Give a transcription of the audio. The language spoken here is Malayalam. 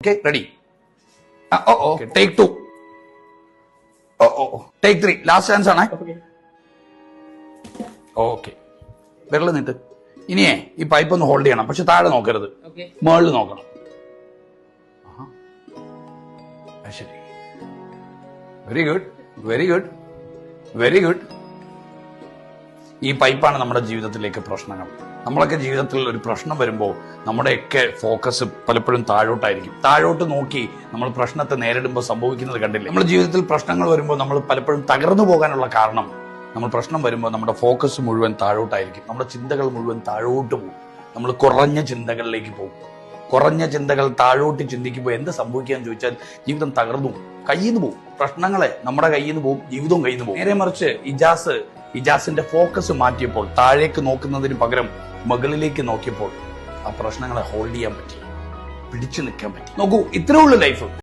Okay ready? Take 2, take 3, last chance ആണേ. ഓക്കെ, വിരൽ നീട്ട്. ഇനിയേ ഈ പൈപ്പ് ഒന്ന് ഹോൾഡ് ചെയ്യണം, പക്ഷെ താഴെ നോക്കരുത്, മുകളിൽ നോക്കണം. ശരി, very good, very good, very good. ഈ പൈപ്പാണ് നമ്മുടെ ജീവിതത്തിലേക്ക് പ്രശ്നങ്ങൾ. നമ്മളൊക്കെ ജീവിതത്തിൽ ഒരു പ്രശ്നം വരുമ്പോൾ നമ്മുടെയൊക്കെ ഫോക്കസ് പലപ്പോഴും താഴോട്ടായിരിക്കും. താഴോട്ട് നോക്കി നമ്മൾ പ്രശ്നത്തെ നേരിടുമ്പോൾ സംഭവിക്കുന്നത് കണ്ടില്ലേ? നമ്മുടെ ജീവിതത്തിൽ പ്രശ്നങ്ങൾ വരുമ്പോൾ നമ്മൾ പലപ്പോഴും തകർന്നു പോകാനുള്ള കാരണം, നമ്മൾ പ്രശ്നം വരുമ്പോൾ നമ്മുടെ ഫോക്കസ് മുഴുവൻ താഴോട്ടായിരിക്കും. നമ്മുടെ ചിന്തകൾ മുഴുവൻ താഴോട്ട് പോകും. നമ്മൾ കുറഞ്ഞ ചിന്തകളിലേക്ക് പോകും. കുറഞ്ഞ ചിന്തകൾ താഴോട്ട് ചിന്തിക്കുമ്പോൾ എന്ത് സംഭവിക്കുകയെന്ന് ചോദിച്ചാൽ ജീവിതം തകർന്നു പോകും, കയ്യിൽ നിന്ന് പോകും. പ്രശ്നങ്ങളെ നമ്മുടെ കയ്യിൽ നിന്ന് പോകും, ജീവിതവും കയ്യിൽ നിന്ന് പോകും. നേരെ മറിച്ച് ഇജാസിന്റെ ഫോക്കസ് മാറ്റിയപ്പോൾ, താഴേക്ക് നോക്കുന്നതിന് പകരം മുകളിലേക്ക് നോക്കിയപ്പോൾ ആ പ്രശ്നങ്ങളെ ഹോൾഡ് ചെയ്യാൻ പറ്റി, പിടിച്ചു നിൽക്കാൻ പറ്റി. നോക്കൂ, ഇത്രേ ഉള്ളൂ ലൈഫ്.